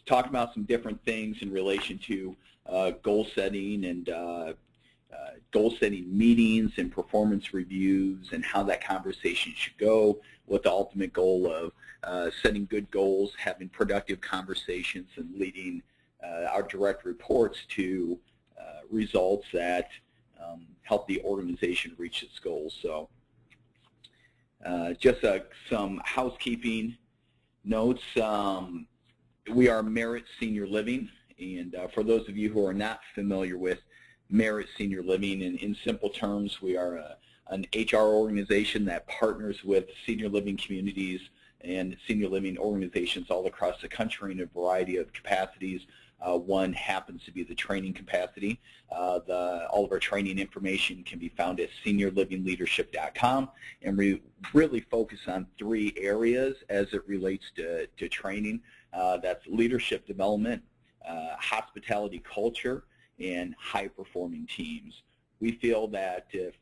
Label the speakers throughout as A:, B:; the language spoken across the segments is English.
A: talk about some different things in relation to goal setting and goal setting meetings and performance reviews and how that conversation should go, with the ultimate goal of setting good goals, having productive conversations, and leading our direct reports to results that help the organization reach its goals. So just some housekeeping notes. We are Merit Senior Living, and for those of you who are not familiar with Merit Senior Living, in simple terms, we are an HR organization that partners with senior living communities and senior living organizations all across the country in a variety of capacities. One happens to be the training capacity. All of our training information can be found at seniorlivingleadership.com, and we really focus on 3 areas as it relates to training. That's leadership development, hospitality culture, and high-performing teams. We feel that if,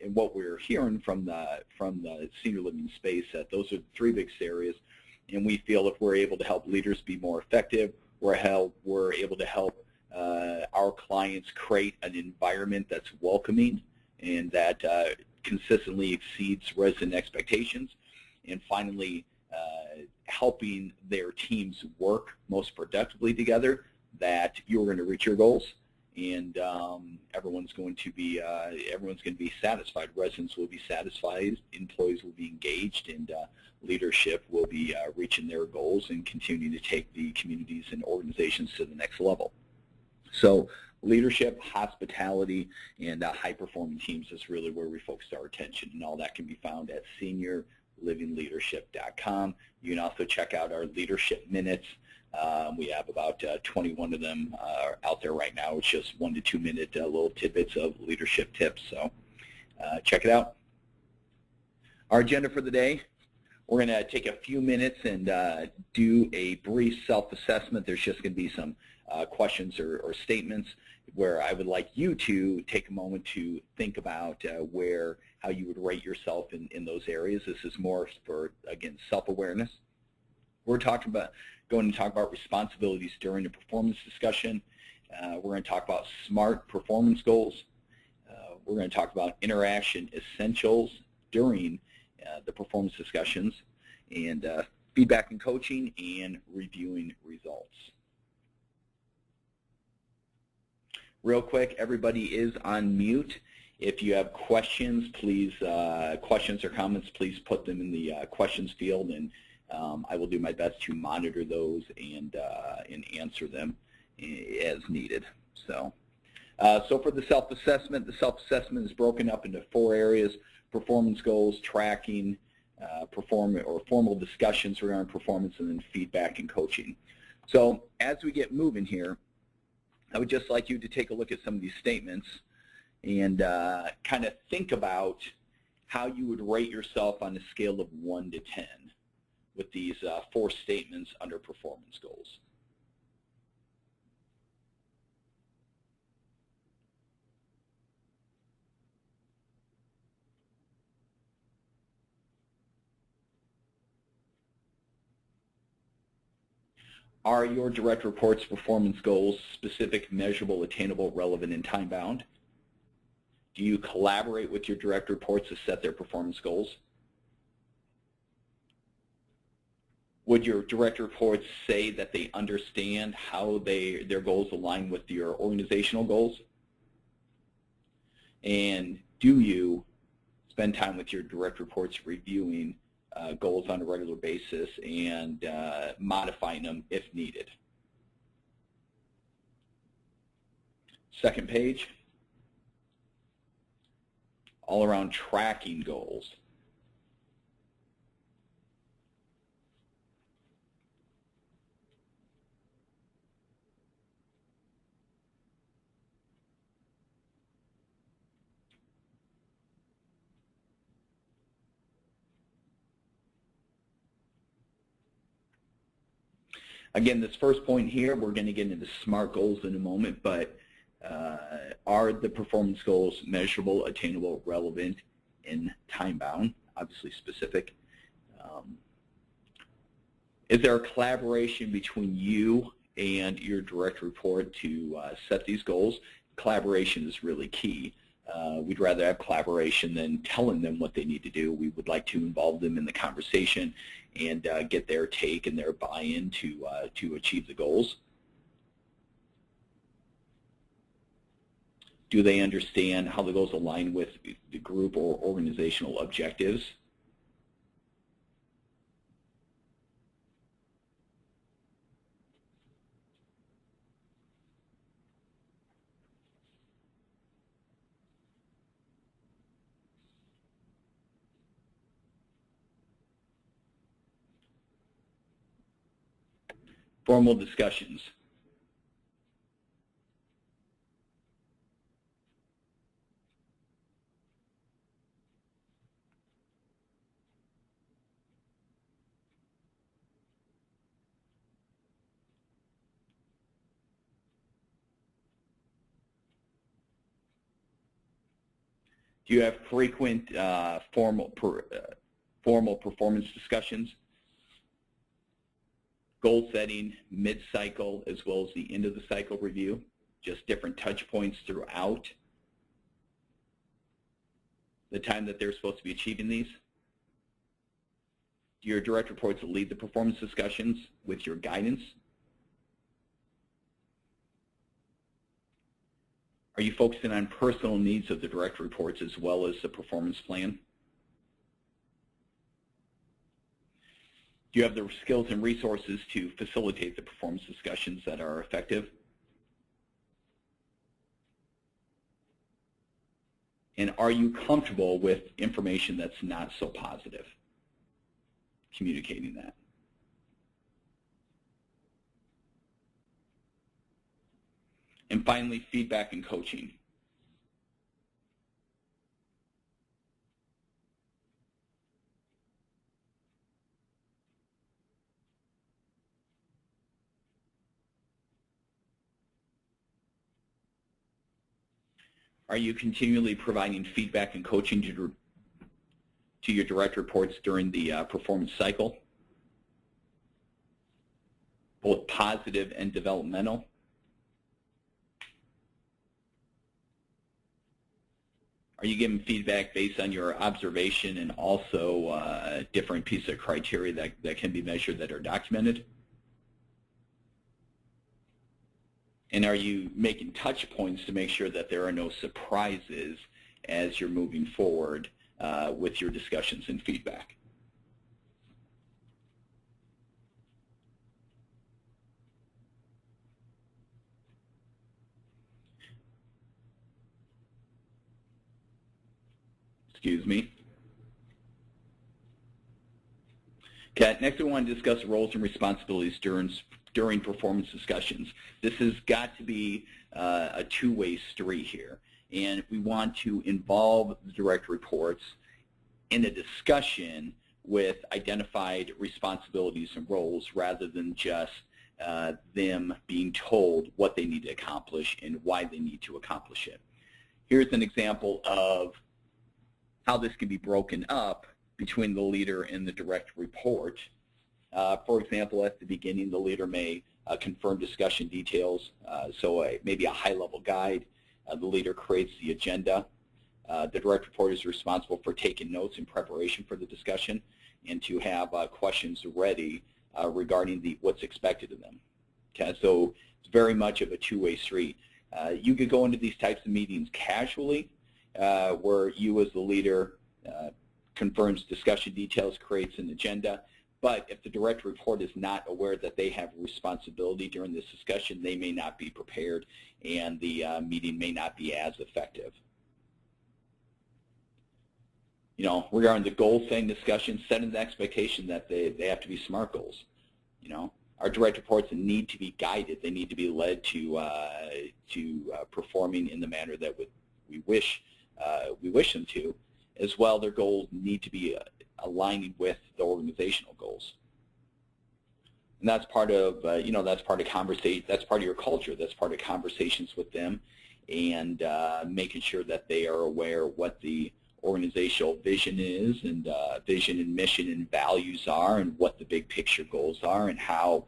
A: and what we're hearing from the senior living space, that those are the 3 biggest areas, and we feel if we're able to help leaders be more effective, we're able to help our clients create an environment that's welcoming and that consistently exceeds resident expectations, and finally helping their teams work most productively together, that you're going to reach your goals, and everyone's going to be satisfied. Residents will be satisfied, employees will be engaged, and leadership will be reaching their goals and continuing to take the communities and organizations to the next level. So leadership, hospitality, and high-performing teams is really where we focused our attention, and all that can be found at seniorlivingleadership.com. You can also check out our leadership minutes. We have about 21 of them out there right now. It's just 1 to 2 minute little tidbits of leadership tips. So check it out. Our agenda for the day: we're going to take a few minutes and do a brief self-assessment. There's just going to be some questions or statements where I would like you to take a moment to think about how you would rate yourself in those areas. This is more for, again, self-awareness. We're going to talk about responsibilities during a performance discussion. We're going to talk about SMART performance goals. We're going to talk about interaction essentials during the performance discussions, and feedback and coaching, and reviewing results. Real quick, everybody is on mute. If you have questions, please, questions or comments, please put them in the questions field, and I will do my best to monitor those and answer them as needed. So for the self-assessment is broken up into 4 areas: performance goals, tracking, formal discussions regarding performance, and then feedback and coaching. So as we get moving here, I would just like you to take a look at some of these statements and kind of think about how you would rate yourself on a scale of 1 to 10 with these 4 statements under performance goals. Are your direct reports' performance goals specific, measurable, attainable, relevant, and time-bound? Do you collaborate with your direct reports to set their performance goals? Would your direct reports say that they understand how their goals align with your organizational goals? And do you spend time with your direct reports reviewing goals on a regular basis and modifying them if needed? Second page, all around tracking goals. Again, this first point here, we're going to get into SMART goals in a moment, but are the performance goals measurable, attainable, relevant, and time-bound? Obviously specific. Is there a collaboration between you and your direct report to set these goals? Collaboration is really key. We'd rather have collaboration than telling them what they need to do. We would like to involve them in the conversation and get their take and their buy-in to achieve the goals. Do they understand how the goals align with the group or organizational objectives? Formal discussions. Do you have frequent formal performance discussions? Goal setting, mid-cycle, as well as the end of the cycle review, just different touch points throughout the time that they're supposed to be achieving these. Do your direct reports lead the performance discussions with your guidance? Are you focusing on personal needs of the direct reports as well as the performance plan? Do you have the skills and resources to facilitate the performance discussions that are effective? And are you comfortable with information that's not so positive? Communicating that. And finally, feedback and coaching. Are you continually providing feedback and coaching to your direct reports during the performance cycle, both positive and developmental? Are you giving feedback based on your observation and also different pieces of criteria that can be measured that are documented? And are you making touch points to make sure that there are no surprises as you're moving forward with your discussions and feedback? Excuse me. Okay, next we want to discuss roles and responsibilities during performance discussions. This has got to be a two-way street here, and we want to involve the direct reports in a discussion with identified responsibilities and roles rather than just them being told what they need to accomplish and why they need to accomplish it. Here's an example of how this can be broken up between the leader and the direct report. For example, at the beginning, the leader may confirm discussion details, maybe a high-level guide. The leader creates the agenda. The direct report is responsible for taking notes in preparation for the discussion and to have questions ready regarding what's expected of them. Okay, so it's very much of a two-way street. You could go into these types of meetings casually, where you as the leader confirms discussion details, creates an agenda, but if the direct report is not aware that they have responsibility during this discussion, they may not be prepared and the meeting may not be as effective. You know, regarding the goal setting discussion, setting the expectation that they have to be SMART goals. You know, our direct reports need to be guided. They need to be led to performing in the manner that we wish them to. As well, their goals need to be aligning with the organizational goals. And that's part of that's part of conversation. That's part of your culture. That's part of conversations with them, and making sure that they are aware what the organizational vision is, and vision and mission and values are, and what the big picture goals are, and how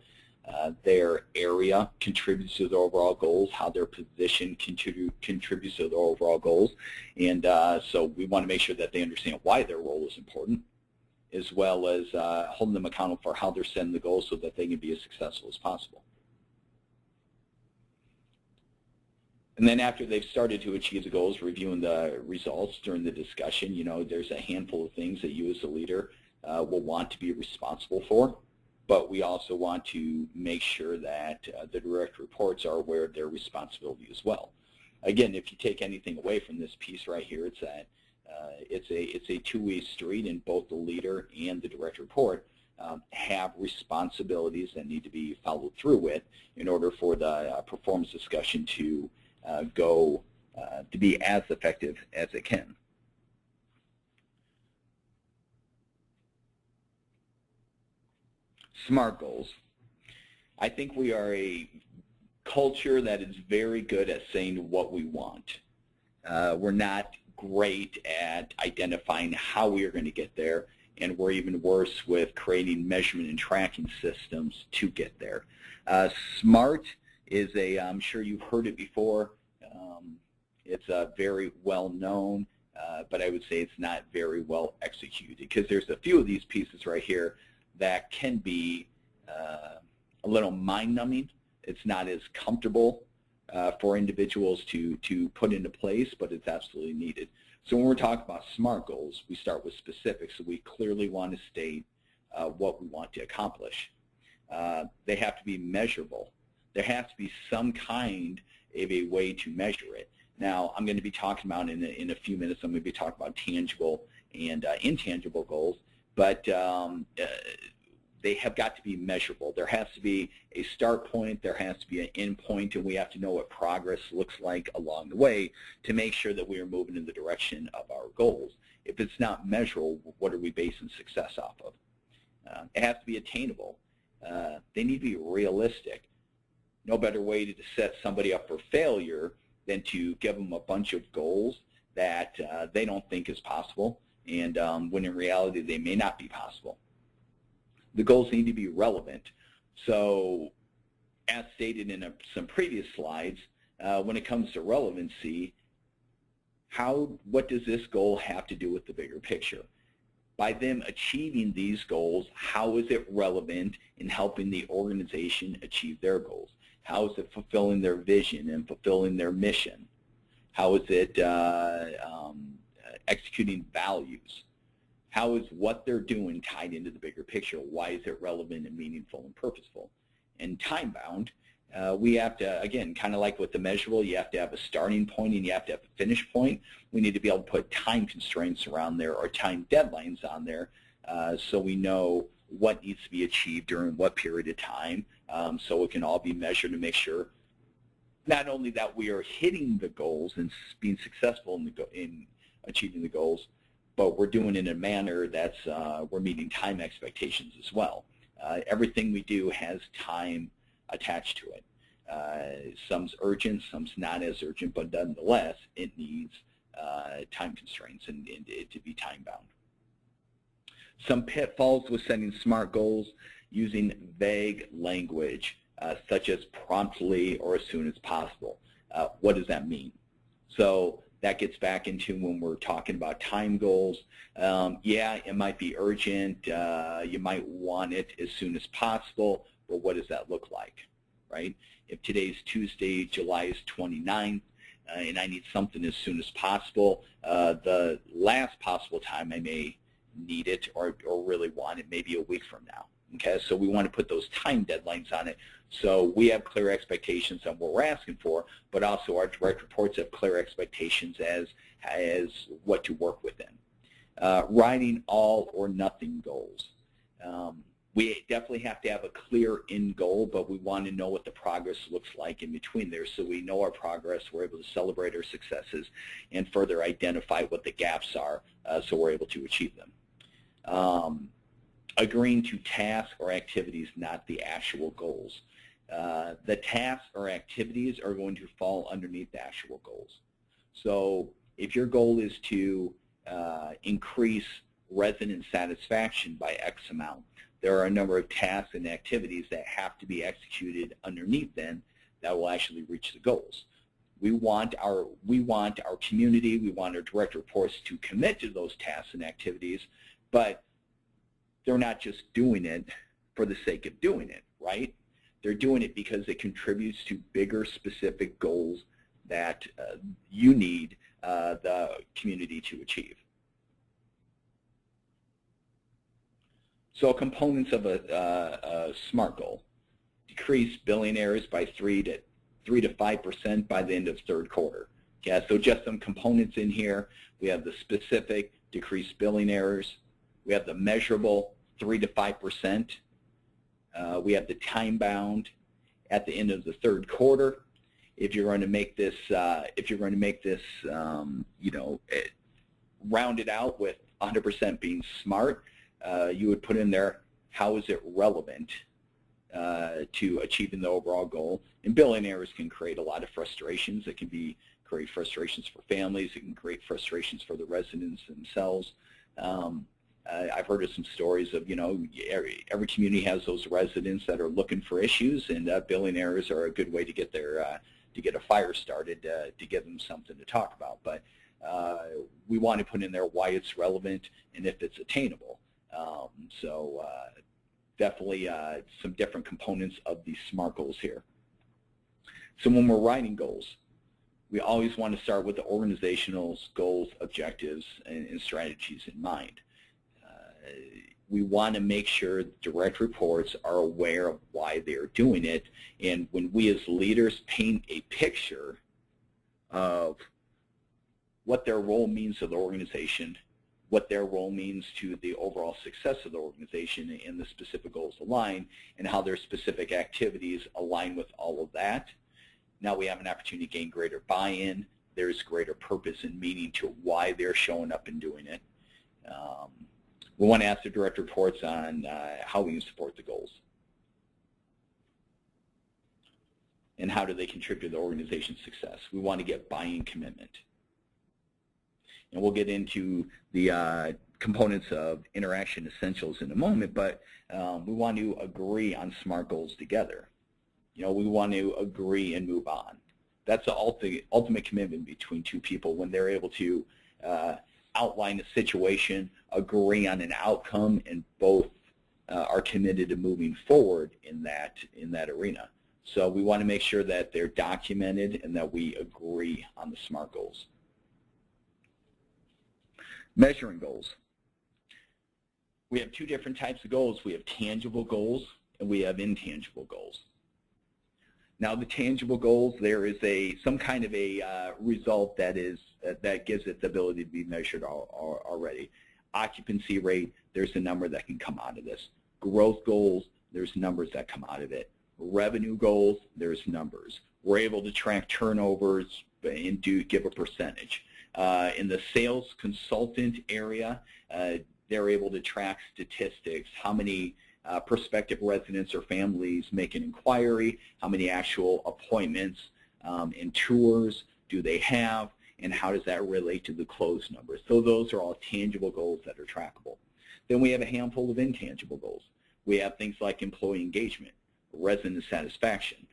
A: their area contributes to the overall goals, how their position contributes to the overall goals. And so we want to make sure that they understand why their role is important, as well as holding them accountable for how they're setting the goals so that they can be as successful as possible. And then after they've started to achieve the goals, reviewing the results during the discussion, there's a handful of things that you as a leader will want to be responsible for, but we also want to make sure that the direct reports are aware of their responsibility as well. Again, if you take anything away from this piece right here, it's that it's a two-way street, and both the leader and the direct report have responsibilities that need to be followed through with in order for the performance discussion to go to be as effective as it can. SMART goals. I think we are a culture that is very good at saying what we want. We're not great at identifying how we are going to get there, and we're even worse with creating measurement and tracking systems to get there. SMART is I'm sure you've heard it before. It's very well known, but I would say it's not very well executed, because there's a few of these pieces right here that can be a little mind-numbing. It's not as comfortable for individuals to put into place, but it's absolutely needed. So when we're talking about SMART goals, we start with specifics. So we clearly want to state what we want to accomplish. They have to be measurable. There has to be some kind of a way to measure it. Now, I'm going to be talking about in a few minutes, I'm going to be talking about tangible and intangible goals, but they have got to be measurable. There has to be a start point, there has to be an end point, and we have to know what progress looks like along the way to make sure that we are moving in the direction of our goals. If it's not measurable, what are we basing success off of? It has to be attainable. They need to be realistic. No better way to set somebody up for failure than to give them a bunch of goals that they don't think is possible, and when in reality they may not be possible. The goals need to be relevant. So as stated in some previous slides, when it comes to relevancy, what does this goal have to do with the bigger picture? By them achieving these goals, how is it relevant in helping the organization achieve their goals? How is it fulfilling their vision and fulfilling their mission? How is it executing values? How is what they're doing tied into the bigger picture? Why is it relevant and meaningful and purposeful? And time-bound, we have to, again, kind of like with the measurable, you have to have a starting point and you have to have a finish point. We need to be able to put time constraints around there, or time deadlines on there, so we know what needs to be achieved during what period of time, so it can all be measured to make sure not only that we are hitting the goals and being successful in achieving the goals, but we're doing it in a manner that's we're meeting time expectations as well. Everything we do has time attached to it. Some's urgent, some's not as urgent, but nonetheless, it needs time constraints and it to be time-bound. Some pitfalls with setting SMART goals: using vague language, such as promptly or as soon as possible. What does that mean? So that gets back into when we're talking about time goals. Yeah, it might be urgent. You might want it as soon as possible, but what does that look like, right? If today's Tuesday, July is 29th, and I need something as soon as possible, the last possible time I may need it or really want it maybe a week from now. Okay, so we want to put those time deadlines on it so we have clear expectations on what we're asking for, but also our direct reports have clear expectations as what to work within. Writing all or nothing goals. We definitely have to have a clear end goal, but we want to know what the progress looks like in between there, so we know our progress, we're able to celebrate our successes, and further identify what the gaps are so we're able to achieve them. Agreeing to tasks or activities, not the actual goals. The tasks or activities are going to fall underneath the actual goals. So if your goal is to increase resident satisfaction by X amount. There are a number of tasks and activities that have to be executed underneath them that will actually reach the goals. We want our community, we want our direct reports to commit to those tasks and activities, but they're not just doing it for the sake of doing it, right? They're doing it because it contributes to bigger specific goals that you need the community to achieve. So components of a SMART goal: decrease billing errors by 3 to 5% by the end of third quarter. Okay, so just some components in here. We have the specific, decrease billing errors. We have the measurable, 3 to 5%. We have the time bound at the end of the third quarter. If you're going to make this, round it out with 100% being SMART, you would put in there, how is it relevant to achieving the overall goal? And billing errors can create a lot of frustrations. It can create frustrations for families. It can create frustrations for the residents themselves. I've heard of some stories of, every community has those residents that are looking for issues, and billing errors are a good way to get a fire started, to give them something to talk about. But we want to put in there why it's relevant and if it's attainable. Definitely some different components of these SMART goals here. So when we're writing goals, we always want to start with the organizational goals, objectives, and strategies in mind. We want to make sure direct reports are aware of why they're doing it, and when we as leaders paint a picture of what their role means to the organization, what their role means to the overall success of the organization and the specific goals align, and how their specific activities align with all of that, now we have an opportunity to gain greater buy-in. There's greater purpose and meaning to why they're showing up and doing it. We want to ask the direct reports on how we can support the goals. And how do they contribute to the organization's success? We want to get buy-in commitment. And we'll get into the components of interaction essentials in a moment, but we want to agree on SMART goals together. We want to agree and move on. That's the ultimate commitment between two people when they're able to outline a situation, agree on an outcome, and both are committed to moving forward in that arena. So we want to make sure that they're documented and that we agree on the SMART goals. Measuring goals. We have two different types of goals. We have tangible goals and we have intangible goals. Now the tangible goals, there is some kind of a result that gives it the ability to be measured already. Occupancy rate, there's a number that can come out of this. Growth goals, there's numbers that come out of it. Revenue goals, there's numbers. We're able to track turnovers and give a percentage. In the sales consultant area, they're able to track statistics, how many prospective residents or families make an inquiry, how many actual appointments and tours do they have, and how does that relate to the closed numbers. So those are all tangible goals that are trackable. Then we have a handful of intangible goals. We have things like employee engagement, resident satisfaction.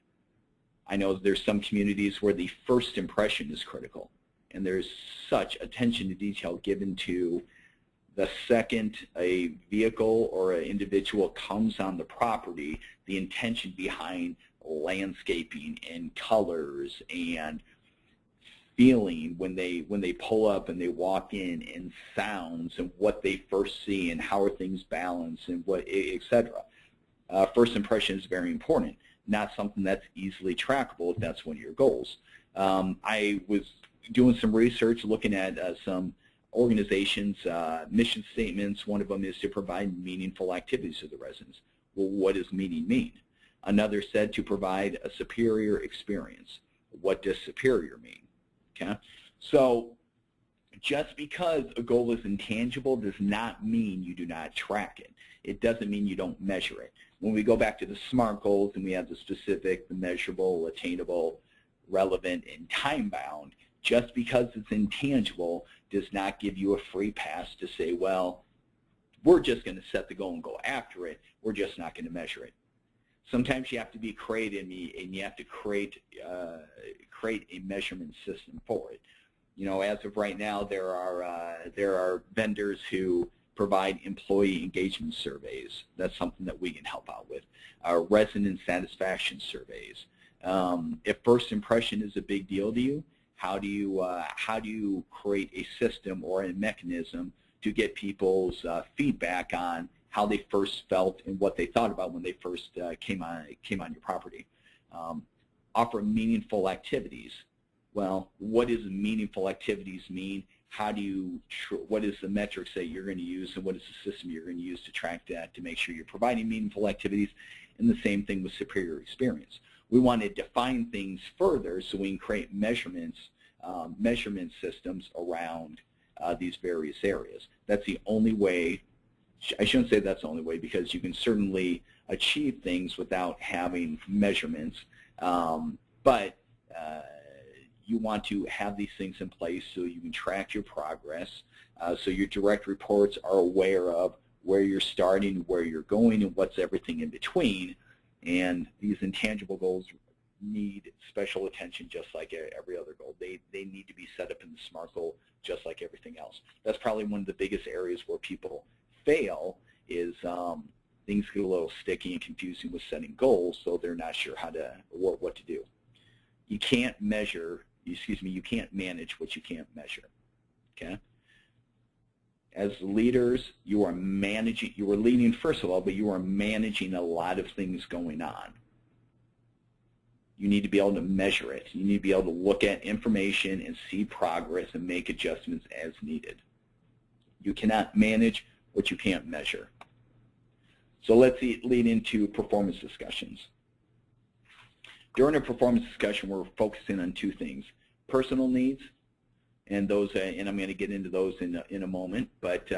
A: I know there's some communities where the first impression is critical, and there's such attention to detail given to the second a vehicle or an individual comes on the property, the intention behind landscaping and colors and feeling when they pull up and they walk in, and sounds and what they first see and how are things balanced and what, etc. First impression is very important, not something that's easily trackable if that's one of your goals. I was doing some research looking at some organizations' mission statements. One of them is to provide meaningful activities to the residents. Well, what does meaning mean? Another said to provide a superior experience. What does superior mean? Okay, so just because a goal is intangible does not mean you do not track it. It doesn't mean you don't measure it. When we go back to the SMART goals and we have the specific, the measurable, attainable, relevant, and time-bound, just because it's intangible does not give you a free pass to say, well, we're just going to set the goal and go after it. We're just not going to measure it. Sometimes you have to be creative and you have to create a measurement system for it. You know, as of right now, there are vendors who provide employee engagement surveys. That's something that we can help out with. Resident satisfaction surveys. If first impression is a big deal to you, how do you create a system or a mechanism to get people's feedback on how they first felt and what they thought about when they first came on your property? Offer meaningful activities. Well, what does meaningful activities mean? What is the metrics that you're going to use, and what is the system you're going to use to track that to make sure you're providing meaningful activities? And the same thing with superior experience. We want to define things further so we can create measurement systems around these various areas. That's the only way. I shouldn't say that's the only way, because you can certainly achieve things without having measurements, but you want to have these things in place so you can track your progress, so your direct reports are aware of where you're starting, where you're going, and what's everything in between. And these intangible goals need special attention just like every other goal. They need to be set up in the SMART goal just like everything else. That's probably one of the biggest areas where people fail, is things get a little sticky and confusing with setting goals, so they're not sure what to do. You can't you can't manage what you can't measure. Okay? As leaders, you are leading first of all, but you are managing a lot of things going on. You need to be able to measure it. You need to be able to look at information and see progress and make adjustments as needed. You cannot manage what you can't measure. So let's lead into performance discussions. During a performance discussion, we're focusing on two things: personal needs, and those, and I'm going to get into those in a moment. But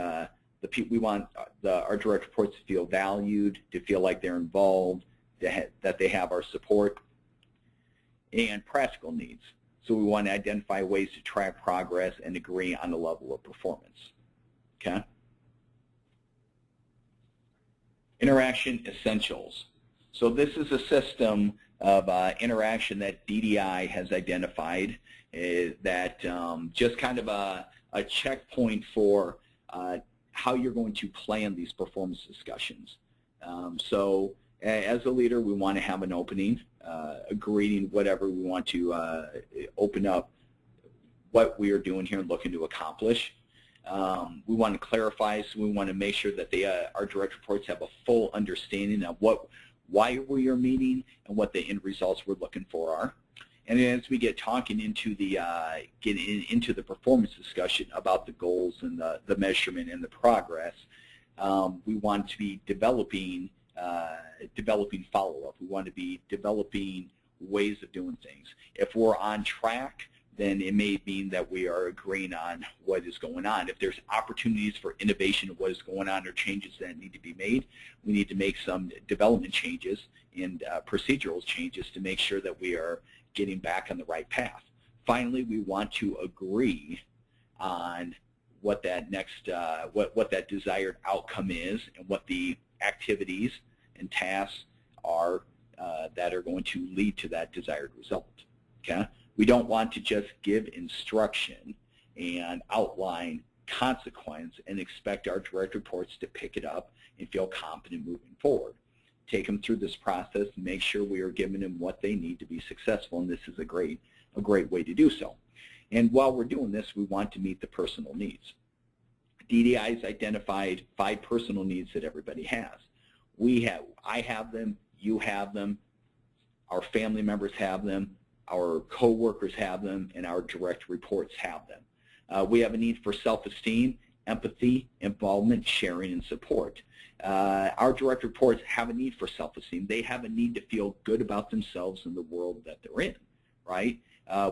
A: we want our direct reports to feel valued, to feel like they're involved, that they have our support, and practical needs. So we want to identify ways to track progress and agree on the level of performance. Okay. Interaction essentials. So this is a system of interaction that DDI has identified, that just kind of a checkpoint for how you're going to plan these performance discussions. So as a leader, we want to have an opening, a greeting, whatever. We want to open up what we are doing here and looking to accomplish. We want to clarify, so we want to make sure that our direct reports have a full understanding of why we are meeting and what the end results we're looking for are. And then as we get talking into the performance discussion about the goals and the measurement and the progress, we want to be developing follow-up. We want to be developing ways of doing things. If we're on track, then it may mean that we are agreeing on what is going on. If there's opportunities for innovation of what is going on or changes that need to be made, we need to make some development changes and procedural changes to make sure that we are getting back on the right path. Finally, we want to agree on what that next, what that desired outcome is, and what the activities and tasks are that are going to lead to that desired result. Okay? We don't want to just give instruction and outline consequence and expect our direct reports to pick it up and feel confident moving forward. Take them through this process and make sure we are giving them what they need to be successful, and this is a great way to do so. And while we're doing this, we want to meet the personal needs. DDI has identified 5 personal needs that everybody has. I have them, you have them, our family members have them, our co-workers have them, and our direct reports have them. We have a need for self-esteem, empathy, involvement, sharing, and support. Our direct reports have a need for self-esteem. They have a need to feel good about themselves and the world that they're in, right?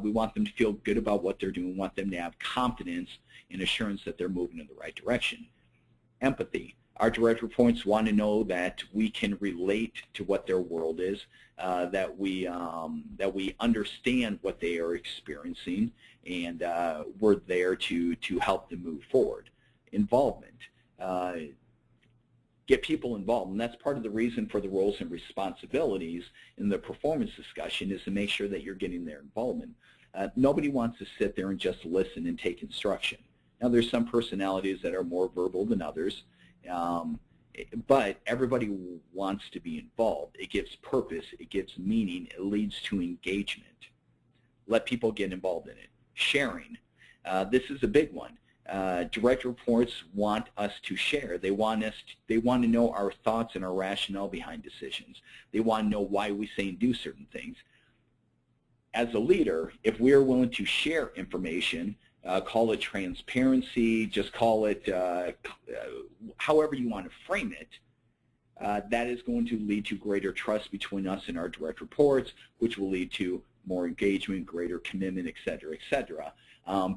A: We want them to feel good about what they're doing. We want them to have confidence and assurance that they're moving in the right direction. Empathy. Our direct reports want to know that we can relate to what their world is, that we understand what they are experiencing, and we're there to help them move forward. Involvement. Get people involved, and that's part of the reason for the roles and responsibilities in the performance discussion, is to make sure that you're getting their involvement. Nobody wants to sit there and just listen and take instruction. Now, there's some personalities that are more verbal than others, but everybody wants to be involved. It gives purpose, it gives meaning, it leads to engagement. Let people get involved in it. Sharing. This is a big one. Direct reports want us to share. They want to know our thoughts and our rationale behind decisions. They want to know why we say and do certain things. As a leader, if we are willing to share information, call it transparency, just call it however you want to frame it, that is going to lead to greater trust between us and our direct reports, which will lead to more engagement, greater commitment, et cetera, et cetera.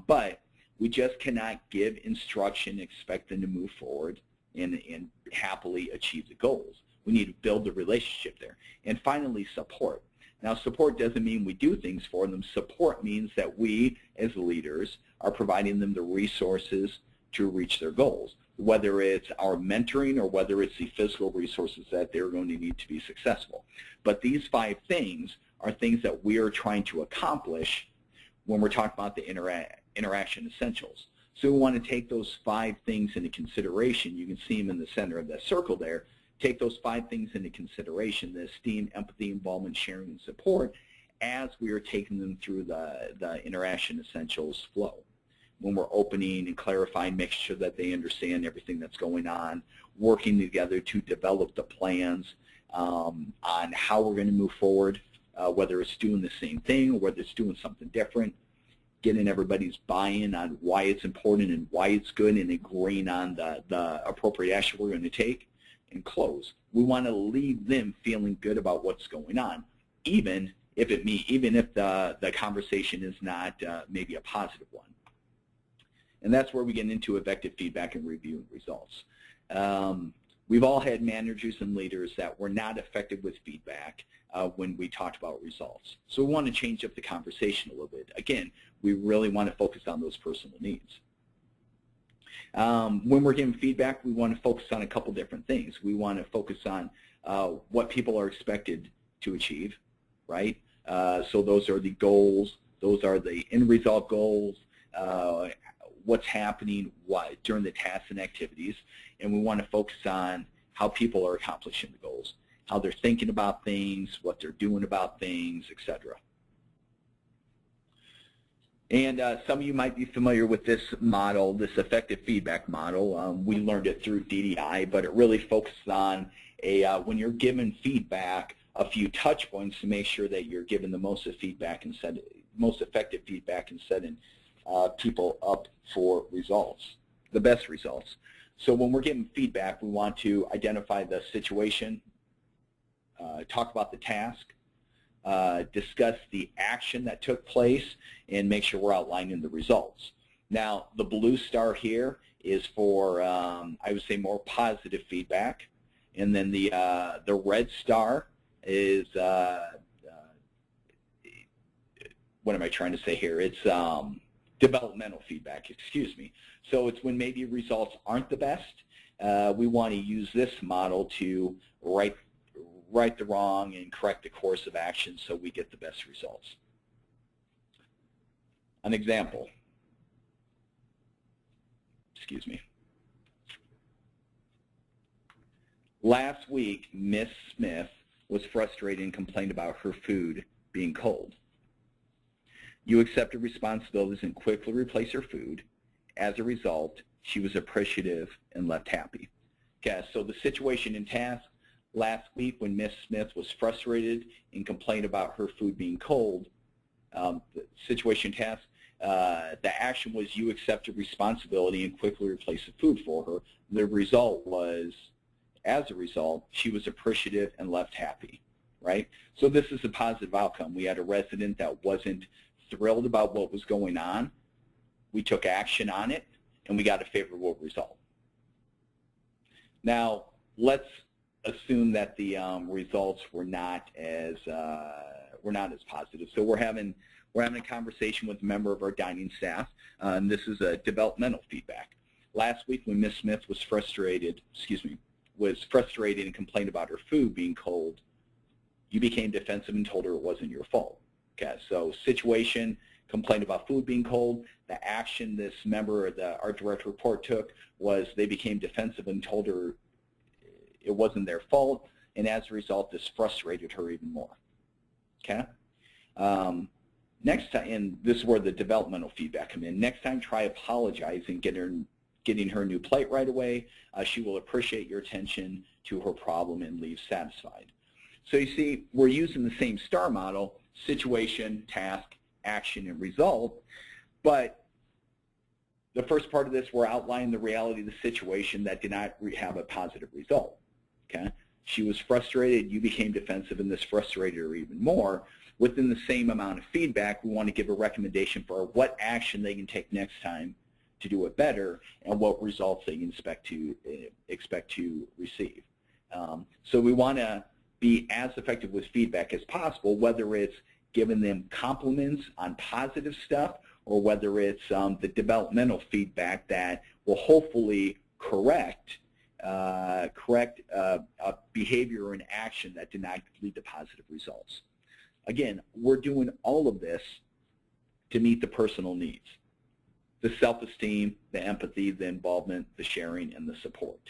A: But we just cannot give instruction, expect them to move forward, and happily achieve the goals. We need to build the relationship there. And finally, support. Now, support doesn't mean we do things for them. Support means that we, as leaders, are providing them the resources to reach their goals, whether it's our mentoring or whether it's the physical resources that they're going to need to be successful. But these 5 things are things that we are trying to accomplish when we're talking about the interaction essentials. So we want to take those 5 things into consideration. You can see them in the center of that circle there. Take those 5 things into consideration: the esteem, empathy, involvement, sharing, and support, as we are taking them through the interaction essentials flow. When we're opening and clarifying, making sure that they understand everything that's going on, working together to develop the plans on how we're going to move forward, whether it's doing the same thing or whether it's doing something different, getting everybody's buy-in on why it's important and why it's good, and agreeing on the appropriate action we're going to take, and close. We want to leave them feeling good about what's going on, even if the conversation is not maybe a positive one. And that's where we get into effective feedback and review results. We've all had managers and leaders that were not effective with feedback when we talked about results. So we want to change up the conversation a little bit. Again, we really want to focus on those personal needs. When we're giving feedback, we want to focus on a couple different things. We want to focus on what people are expected to achieve, right? So those are the goals. Those are the end result goals, what's happening during the tasks and activities. And we want to focus on how people are accomplishing the goals, how they're thinking about things, what they're doing about things, etc. And some of you might be familiar with this model, this effective feedback model. We learned it through DDI, but it really focuses on when you're given feedback, a few touch points to make sure that you're given the most effective feedback and setting people up for results, the best results. So when we're giving feedback, we want to identify the situation, talk about the task, discuss the action that took place, and make sure we're outlining the results. Now, the blue star here is for, I would say, more positive feedback, and then the red star is, what am I trying to say here? It's developmental feedback, excuse me. So it's when maybe results aren't the best. We want to use this model to right the wrong and correct the course of action so we get the best results. An example. Excuse me. Last week, Miss Smith was frustrated and complained about her food being cold. You accepted responsibilities and quickly replaced her food. As a result, she was appreciative and left happy. Okay, so the situation in task last week when Miss Smith was frustrated and complained about her food being cold, the situation task, the action was you accepted responsibility and quickly replaced the food for her. The result was, as a result, she was appreciative and left happy, right? So this is a positive outcome. We had a resident that wasn't thrilled about what was going on. We took action on it, and we got a favorable result. Now, let's assume that the results were not as positive. So we're having a conversation with a member of our dining staff, and this is a developmental feedback. Last week, when Ms. Smith was frustrated and complained about her food being cold, you became defensive and told her it wasn't your fault. Okay, so situation, complained about food being cold. The action this member of our direct report took was they became defensive and told her it wasn't their fault, and as a result, this frustrated her even more. Okay. Next time, and this is where the developmental feedback come in. Next time, try apologizing, getting her a new plate right away. She will appreciate your attention to her problem and leave satisfied. So you see, we're using the same STAR model: situation, task, action, and result. But the first part of this, we're outlining the reality of the situation that did not have a positive result. Okay? She was frustrated, you became defensive, and this frustrated her even more. Within the same amount of feedback, we want to give a recommendation for what action they can take next time to do it better and what results they can expect to receive. So we want to be as effective with feedback as possible, whether it's giving them compliments on positive stuff or whether it's the developmental feedback that will hopefully correct a behavior or an action that did not lead to positive results. Again, we're doing all of this to meet the personal needs: the self-esteem, the empathy, the involvement, the sharing, and the support.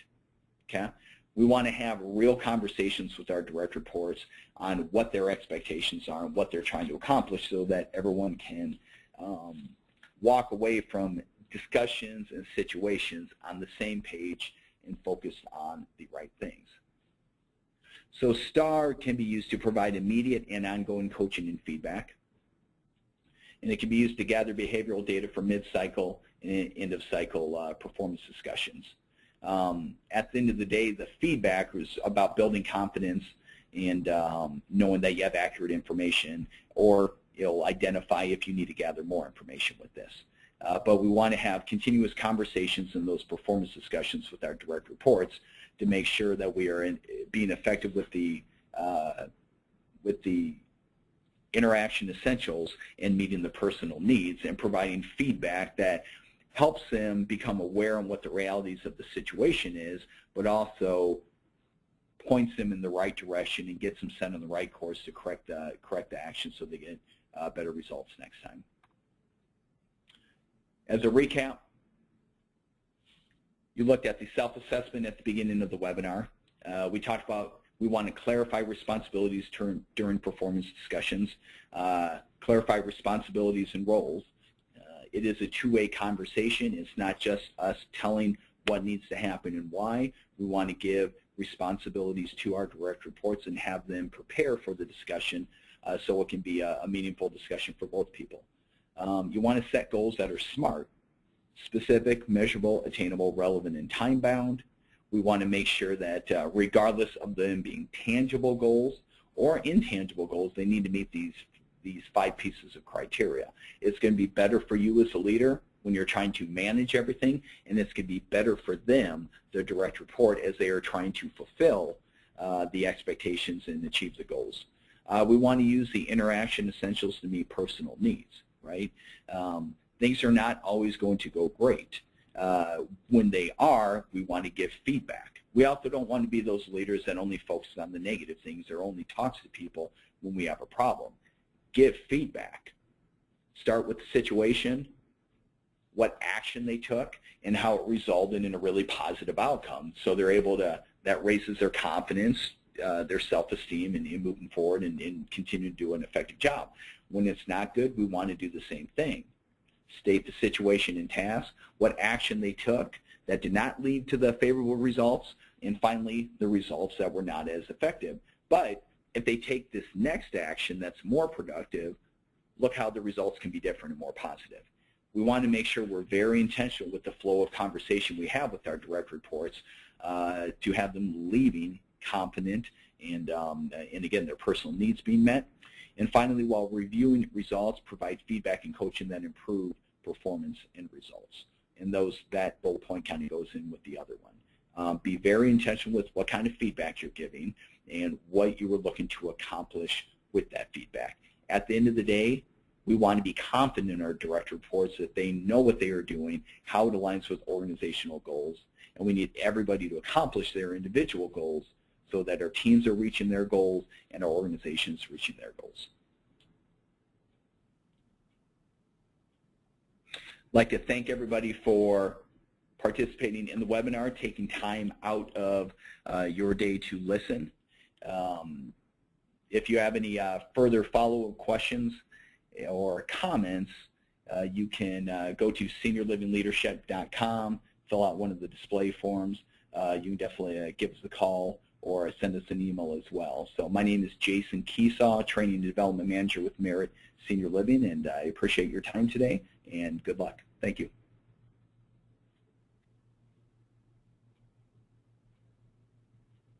A: Okay? We want to have real conversations with our direct reports on what their expectations are and what they're trying to accomplish so that everyone can walk away from discussions and situations on the same page and focused on the right things. So STAR can be used to provide immediate and ongoing coaching and feedback. And it can be used to gather behavioral data for mid-cycle and end-of-cycle performance discussions. At the end of the day, the feedback is about building confidence and knowing that you have accurate information, or it'll identify if you need to gather more information with this. But we want to have continuous conversations in those performance discussions with our direct reports to make sure that we are being effective with the interaction essentials and meeting the personal needs and providing feedback that helps them become aware of what the realities of the situation is, but also points them in the right direction and gets them set on the right course to correct the action so they get better results next time. As a recap, you looked at the self-assessment at the beginning of the webinar. We talked about we want to clarify responsibilities during performance discussions, clarify responsibilities and roles. It is a two-way conversation. It's not just us telling what needs to happen and why. We want to give responsibilities to our direct reports and have them prepare for the discussion so it can be a meaningful discussion for both people. You want to set goals that are SMART: specific, measurable, attainable, relevant, and time-bound. We want to make sure that regardless of them being tangible goals or intangible goals, they need to meet these 5 pieces of criteria. It's going to be better for you as a leader when you're trying to manage everything, and it's going to be better for them, the direct report, as they are trying to fulfill the expectations and achieve the goals. We want to use the interaction essentials to meet personal needs, right? Things are not always going to go great. When they are, we want to give feedback. We also don't want to be those leaders that only focus on the negative things or only talks to people when we have a problem. Give feedback. Start with the situation, what action they took, and how it resulted in a really positive outcome. So they're able to, that raises their confidence, their self-esteem, and moving forward and continue to do an effective job. When it's not good, we want to do the same thing. State the situation and task, what action they took that did not lead to the favorable results, and finally, the results that were not as effective. But if they take this next action that's more productive, look how the results can be different and more positive. We want to make sure we're very intentional with the flow of conversation we have with our direct reports to have them leaving confident and again, their personal needs being met. And finally, while reviewing results, provide feedback and coaching that improve performance and results. And that bullet point kind of goes in with the other one. Be very intentional with what kind of feedback you're giving and what you are looking to accomplish with that feedback. At the end of the day, we want to be confident in our direct reports that they know what they are doing, how it aligns with organizational goals, and we need everybody to accomplish their individual goals so that our teams are reaching their goals and our organizations reaching their goals. I'd like to thank everybody for participating in the webinar, taking time out of your day to listen. If you have any further follow-up questions or comments, you can go to seniorlivingleadership.com, fill out one of the display forms. You can definitely give us a call or send us an email as well. So my name is Jason Keesaw, Training and Development Manager with Merit Senior Living, and I appreciate your time today, and good luck. Thank you.